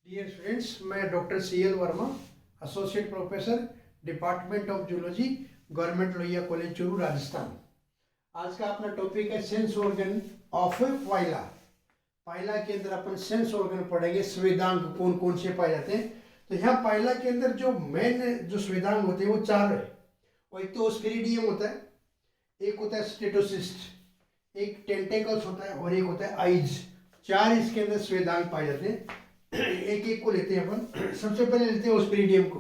Dear students, मैं doctor CL Verma, associate professor, department of zoology, government Lohia college Churu, Rajasthan. आज का अपना टॉपिक है सेंस ऑर्गन ऑफ पाइला। पाइला के अंदर अपन सेंस ऑर्गन पढ़ेंगे, स्वेदांग कौन कौन से पाए जाते हैं। तो यहाँ पाइला के अंदर जो मेन जो स्वेदांग होते हैं वो चार है। और एक तो स्पिरिडियम होता है, एक होता है स्टेटोसिस्ट, एक टेंटेकल्स होता है और एक होता है आइज। चार इसके अंदर स्वेदांग पाए जाते हैं। एक एक को लेते हैं अपन। सबसे पहले लेते हैं ओस्पिरिडियम को।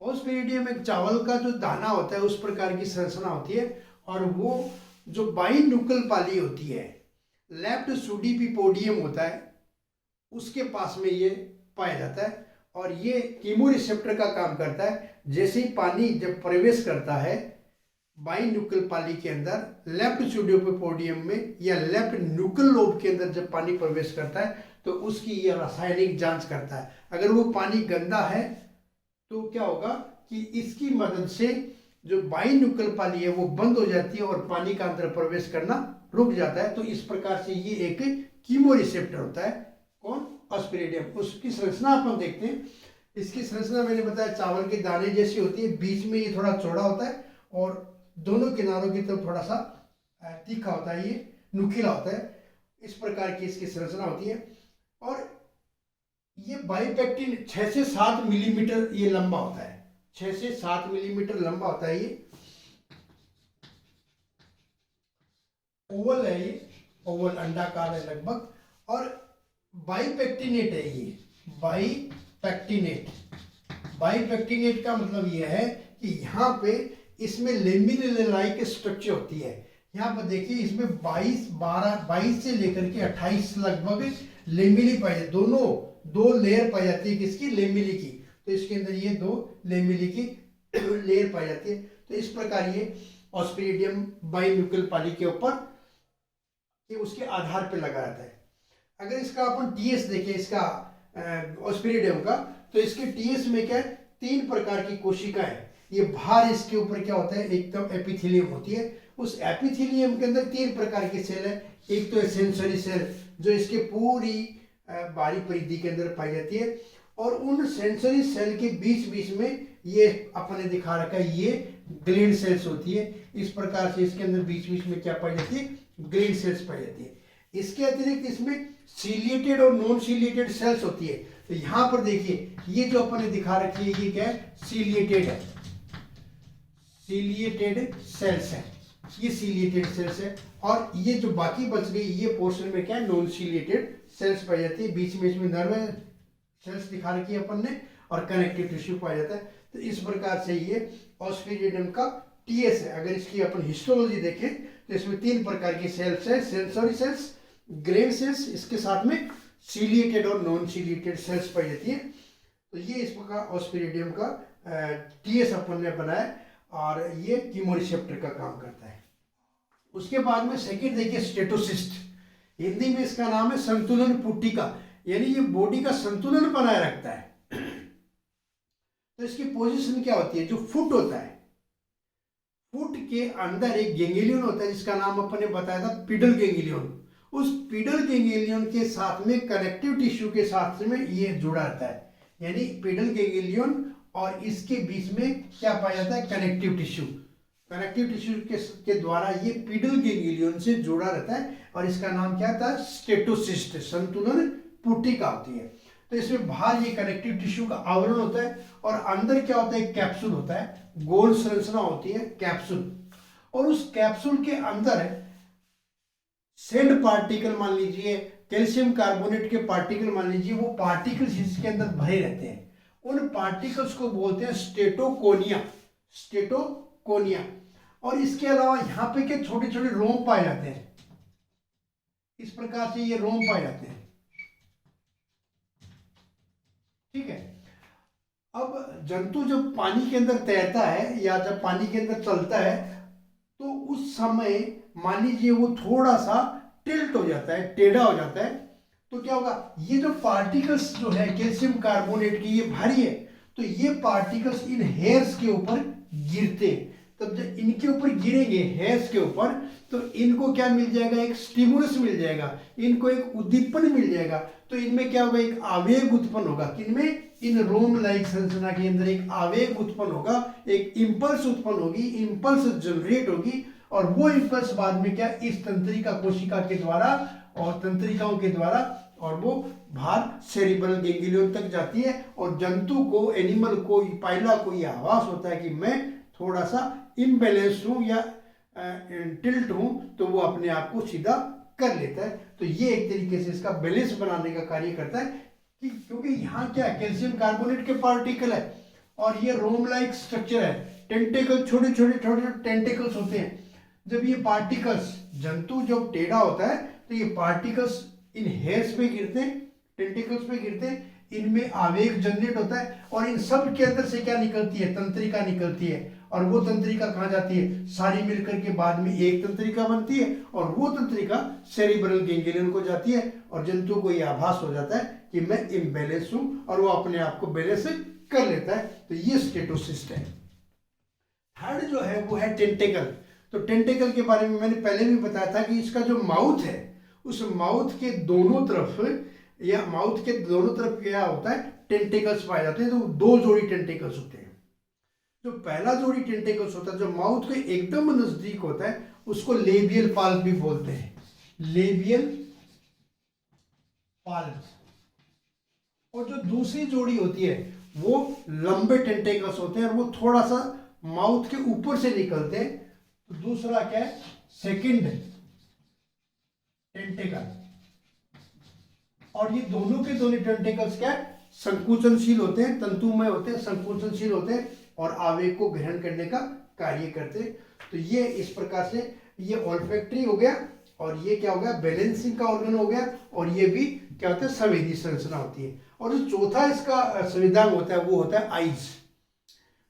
ओस्पिरिडियम एक चावल का जो दाना होता है उस प्रकार की संरचना होती है, और वो जो बाइन्यूक्ल पाली होती है, लेफ्ट सूडीपिपोडियम होता है, उसके पास में ये पाया जाता है। और ये कीमोरिसेप्टर का काम करता है। जैसे ही पानी जब प्रवेश करता है बाइन्यूक्ल पाली के अंदर, लेफ्ट सूडोपोडियम में या लेफ्ट न्यूक्ल लोब के अंदर जब पानी प्रवेश करता है तो उसकी यह रासायनिक जांच करता है। अगर वो पानी गंदा है तो क्या होगा कि इसकी मदद से जो बाइन्यूक्ल पाली है वो बंद हो जाती है और पानी का अंदर प्रवेश करना रुक जाता है। तो इस प्रकार से ये एक कीमोरिसेप्टर होता है। कौन? ऑस्पिरिडियम। उसकी संरचना अपन देखते हैं। इसकी संरचना मैंने बताया चावल के दाने जैसी होती है, बीच में ये थोड़ा चौड़ा होता है और दोनों किनारों की तरफ थोड़ा सा तीखा होता है, ये नुकीला होता है। इस प्रकार की इसकी संरचना होती है। और ये बाइपेक्टिन 6 से 7 मिलीमीटर ये लंबा होता है। 6 से 7 मिलीमीटर लंबा होता है। ये ओवल है, ये ओवल अंडाकार है लगभग। और बाइपेक्टिनेट है ये, बाइपेक्टिनेट। बाइपेक्टिनेट का मतलब ये है कि यहाँ पे इसमें लेमिनेर लाइक स्ट्रक्चर होती है। यहाँ पर देखिए, इसमें 22 से लेकर के 28 लगभग लेमिली पाई जाती है। दोनों दो लेयर पाई जाती है किसकी? लेमिली की। तो इसके अंदर ये दो लेमिली की लेयर पाई जाती है। तो इस प्रकार ये ऑस्पिरिडियम बाइन्यूक्ल पाली के ऊपर ये उसके आधार पे लगा रहता है। अगर इसका अपन टीएस देखें, इसका ऑस्पिरिडियम का, तो इसके टीएस में क्या है? 3 प्रकार की कोशिकाएं है। ये बाहर इसके ऊपर क्या होता है? एक तो एपिथेलियम होती है। उस एपिथेलियम के अंदर 3 प्रकार के सेल है। एक तो है सेंसरी सेल, जो इसके पूरी बाहरी परिधि के अंदर पाई जाती है। और उन सेंसरी सेल के बीच बीच में ये अपने दिखा रखा है, ये ग्लैंड सेल्स होती है। इस प्रकार से इसके अंदर बीच बीच में क्या पाई जाती है? ग्लैंड सेल्स पाई जाती है। इसके अतिरिक्त इसमें सीलिएटेड और नॉन सीलिएटेड सेल्स होती है। तो यहाँ पर देखिए, ये जो अपने दिखा रखी है ये क्या है? सीलिएटेड है, सीलिएटेड सेल्स है। ये सीलिएटेड सेल्स है। और ये जो बाकी बच गई ये पोर्शन में क्या है? नॉन सीलिएटेड सेल्स पाई जाती है। बीच में इसमें नर्व सेल्स दिखा रखी है अपन ने, और कनेक्टिव टिश्यू पाया जाता है। तो इस प्रकार से ये ऑस्पिरिडियम का टीएस है। अगर इसकी अपन हिस्टोलॉजी देखें तो इसमें 3 प्रकार की सेल्स है, सेंसरी सेल्स, ग्लैंड सेल्स, इसके साथ में सीलिएटेड और नॉन सीलिएटेड सेल्स पाई जाती है। तो ये इस प्रकार ऑस्पिरिडियम का टीएस अपन ने बनाया, और ये कीमोरिसेप्टर का काम करता है। उसके बाद में सेकंड देखिए, स्टेटोसिस्ट। हिंदी में इसका नाम है संतुलन पुट्टिका, यानी ये बॉडी का संतुलन बनाए रखता है। तो इसकी पोजीशन क्या होती है? जो फुट होता है, फुट के अंदर एक गैंग्लियन होता है जिसका नाम अपन ने बताया था पिडल गैंग्लियन। उस पिडल गैंग्लियन के साथ में कनेक्टिव टिश्यू के साथ में ये जुड़ा रहता है। यानी पिडल गैंग्लियन और इसके बीच में क्या पाया जाता है? Connective tissue. कनेक्टिव टिश्यू के द्वारा ये पिडल गैंग्लियन से जुड़ा रहता है, और इसका नाम क्या था? स्टेटोसिस्ट, संतुलन पुट्टिका होती है। तो इसमें बाहर ये कनेक्टिव टिश्यू का आवरण होता है, और अंदर क्या होता है? कैप्सूल होता है, गोल संरचना होती है, कैप्सूल। और उस कैप्सूल के अंदर सैंड पार्टिकल मान लीजिए, कैल्शियम कार्बोनेट के पार्टिकल मान लीजिए, वो पार्टिकल्स इसके अंदर भरे रहते हैं। उन पार्टिकल्स को बोलते हैं स्टेटोकोनिया, स्टेटोकोनिया। और इसके अलावा यहाँ पे के छोटे छोटे रोम पाए जाते हैं। इस प्रकार से ये रोम पाए जाते हैं। ठीक है। अब जंतु जब पानी के अंदर तैरता है या जब पानी के अंदर चलता है, तो उस समय मान लीजिए वो थोड़ा सा टिल्ट हो जाता है, टेढ़ा हो जाता है। तो क्या होगा? ये जो पार्टिकल्स जो है कैल्शियम कार्बोनेट की, ये भारी है, तो ये पार्टिकल्स इन हेयर्स के ऊपर गिरते हैं। तब जब इनके ऊपर गिरेंगे हेयर्स के ऊपर, तो इनको क्या मिल जाएगा, एक स्टिमुलस मिल जाएगा, इनको एक उद्दीपन मिल जाएगा। तो इनमें क्या होगा, एक आवेग उत्पन्न होगा। किनमें, इन रोम लाइक संरचना के अंदर एक आवेग उत्पन्न होगा, एक इंपल्स उत्पन्न होगी, इंपल्स जनरेट होगी, और वो इंपल्स बाद में क्या, इस तंत्रिका कोशिका के द्वारा और तंत्रिकाओं के द्वारा, और वो बाहर सेरिब्रल गैंग्लियन तक जाती है, और जंतु को, एनिमल को, पाइला को यह आभास होता है कि मैं थोड़ा सा इम्बैलेंस हूं या टिल्ट हूं, तो वो अपने आप को सीधा कर लेता है। तो ये एक तरीके से इसका बैलेंस बनाने का कार्य करता है कि क्योंकि यहाँ क्या कैल्शियम कार्बोनेट के पार्टिकल है और ये रोम लाइक स्ट्रक्चर है, टेंटेकल, छोटे छोटे छोटे टेंटेकल्स होते हैं। जब ये पार्टिकल्स, जंतु जब टेढ़ा होता है तो ये पार्टिकल्स इन हेयर्स पे गिरते हैं, टेंटिकल्स पे गिरते हैं, इनमें आवेग जनरेट होता है, और इन सब के अंदर से क्या निकलती है, तंत्रिका निकलती है, और वो तंत्रिका कहाँ जाती है, सारी मिलकर के बाद में एक तंत्रिका बनती है, और वो तंत्रिका सेरिब्रल गैंग्लियन को जाती है, और जंतु को यह आभास हो जाता है कि मैं इम्बैलेंस हूं, और वो अपने आप को बैलेंस कर लेता है। तो ये स्टेटोसिस्ट है। थर्ड जो है वो है टेंटेकल। तो टेंटेकल के बारे में मैंने पहले भी बताया था कि इसका जो माउथ है, उस माउथ के दोनों तरफ, या माउथ के दोनों तरफ क्या होता है, टेंटेकल्स पाए जाते हैं। तो दो जोड़ी टेंटेकल्स होते हैं। जो पहला जोड़ी टेंटेकल्स होता है जो माउथ के एकदम नजदीक होता है, उसको लेबियल पाल्प भी बोलते हैं, लेबियल पाल्प। और जो दूसरी जोड़ी होती है वो लंबे टेंटेकल्स होते हैं, और वो थोड़ा सा माउथ के ऊपर से निकलते हैं। तो दूसरा क्या है, सेकंड टेंटेकल। और ये दोनों के दोनों टेंटेकल्स क्या है, संकुचनशील होते हैं, तंतुमय होते हैं, संकुचनशील होते हैं, और आवेग को ग्रहण करने का कार्य करते हैं। तो ये इस प्रकार से ये ऑल्फैक्टरी हो गया, और ये क्या हो गया, बैलेंसिंग का ऑर्गन हो गया, और ये भी क्या होता है, संवेदी संरचना होती है। और जो चौथा इसका संविधान होता है वो होता है आइज।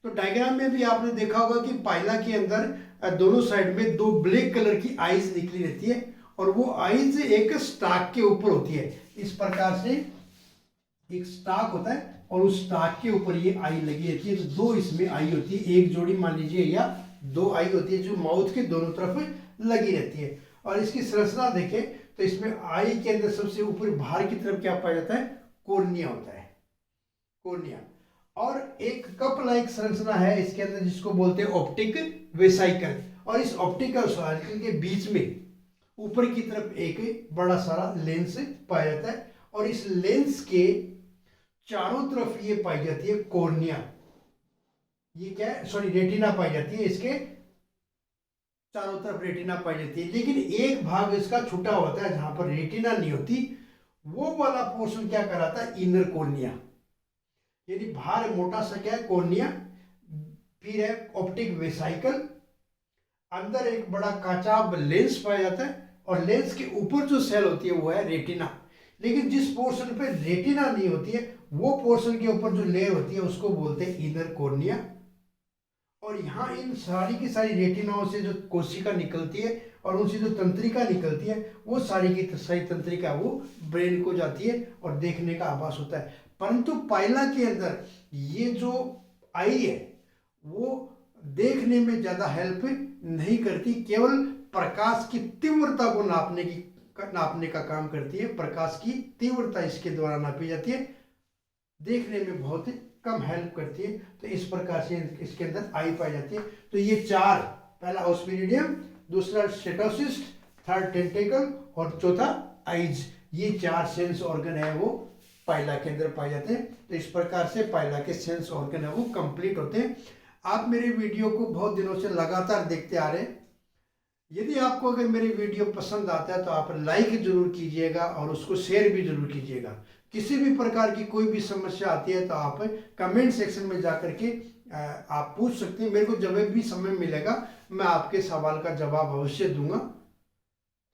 तो डायग्राम में भी आपने देखा होगा कि पाइला के अंदर दोनों साइड में दो ब्लैक कलर की आइज निकली रहती है, और वो आइज एक स्टाक के ऊपर होती है। इस प्रकार से एक स्टाक होता है, और उस स्टाक के ऊपर ये आई लगी रहती है। तो दो इसमें आई होती है, एक जोड़ी मान लीजिए, या दो आई होती है जो माउथ के दोनों तरफ लगी रहती है। और इसकी संरचना देखें तो इसमें आई के अंदर सबसे ऊपर बाहर की तरफ क्या पाया जाता है, कॉर्निया होता है, कॉर्निया। और एक कप लाइक संरचना है इसके अंदर जिसको बोलते हैं ऑप्टिक वेसाइकल। और इस ऑप्टिकल साइकिल के बीच में ऊपर की तरफ एक बड़ा सारा लेंस पाया जाता है, और इस लेंस के चारों तरफ ये पाई जाती है कॉर्निया। ये क्या है, सॉरी, रेटिना पाई जाती है, इसके चारों तरफ रेटिना पाई जाती है। लेकिन एक भाग इसका छूटा होता है जहां पर रेटिना नहीं होती, वो वाला पोर्शन क्या कराता है, इनर कॉर्निया। यानी बाहर मोटा सा क्या है, कॉर्निया, फिर है ऑप्टिक वेसाइकल, अंदर एक बड़ा काचाब लेंस पाया जाता है, और लेंस के ऊपर जो सेल होती है वो है रेटिना। लेकिन जिस पोर्शन पे रेटिना नहीं होती है, वो पोर्शन के ऊपर जो लेयर होती है उसको बोलते हैं इनर कॉर्निया। और यहाँ इन सारी की सारी रेटिनाओं से जो कोशिका निकलती है और उनसे जो तंत्रिका निकलती है, वो सारी की सारी तंत्रिका वो ब्रेन को जाती है और देखने का आभास होता है। परंतु पाइला के अंदर ये जो आई है वो देखने में ज्यादा हेल्प नहीं करती, केवल प्रकाश की तीव्रता को नापने का काम करती है। प्रकाश की तीव्रता इसके द्वारा नापी जाती है, देखने में बहुत कम हेल्प करती है। तो इस प्रकार से इसके अंदर आई पाई जाती है। तो ये चार, पहला ऑस्मिडियम, दूसरा स्टेटोसिस्ट, थर्ड टेंटेकल, और चौथा आइज, ये चार सेंस ऑर्गन है वो पाइला के अंदर पाए जाते हैं। तो इस प्रकार से पाइला के सेंस ऑर्गन है वो कंप्लीट होते हैं। आप मेरे वीडियो को बहुत दिनों से लगातार देखते आ रहे हैं। यदि आपको अगर मेरे वीडियो पसंद आता है तो आप लाइक जरूर कीजिएगा और उसको शेयर भी जरूर कीजिएगा। किसी भी प्रकार की कोई भी समस्या आती है तो आप कमेंट सेक्शन में जाकर के आप पूछ सकते हैं। मेरे को जब भी समय मिलेगा मैं आपके सवाल का जवाब अवश्य दूंगा।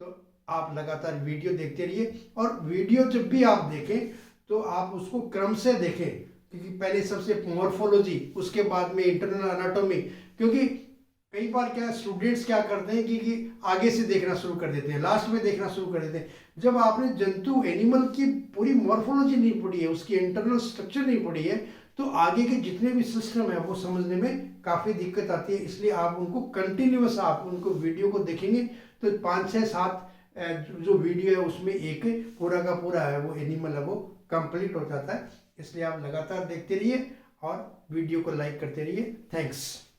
तो आप लगातार वीडियो देखते रहिए, और वीडियो जब भी आप देखें तो आप उसको क्रम से देखें, क्योंकि पहले सबसे मॉर्फोलॉजी, उसके बाद में इंटरनल एनाटॉमी। क्योंकि कई बार क्या स्टूडेंट्स क्या करते हैं कि आगे से देखना शुरू कर देते हैं, लास्ट में देखना शुरू कर देते हैं। जब आपने जंतु एनिमल की पूरी मॉर्फोलॉजी नहीं पढ़ी है, उसकी इंटरनल स्ट्रक्चर नहीं पढ़ी है, तो आगे के जितने भी सिस्टम है वो समझने में काफ़ी दिक्कत आती है। इसलिए आप उनको कंटिन्यूअस आप उनको वीडियो को देखेंगे तो 5 से 7 जो वीडियो है उसमें एक पूरा का पूरा है वो एनिमल है वो कंप्लीट हो जाता है। इसलिए आप लगातार देखते रहिए और वीडियो को लाइक करते रहिए। थैंक्स।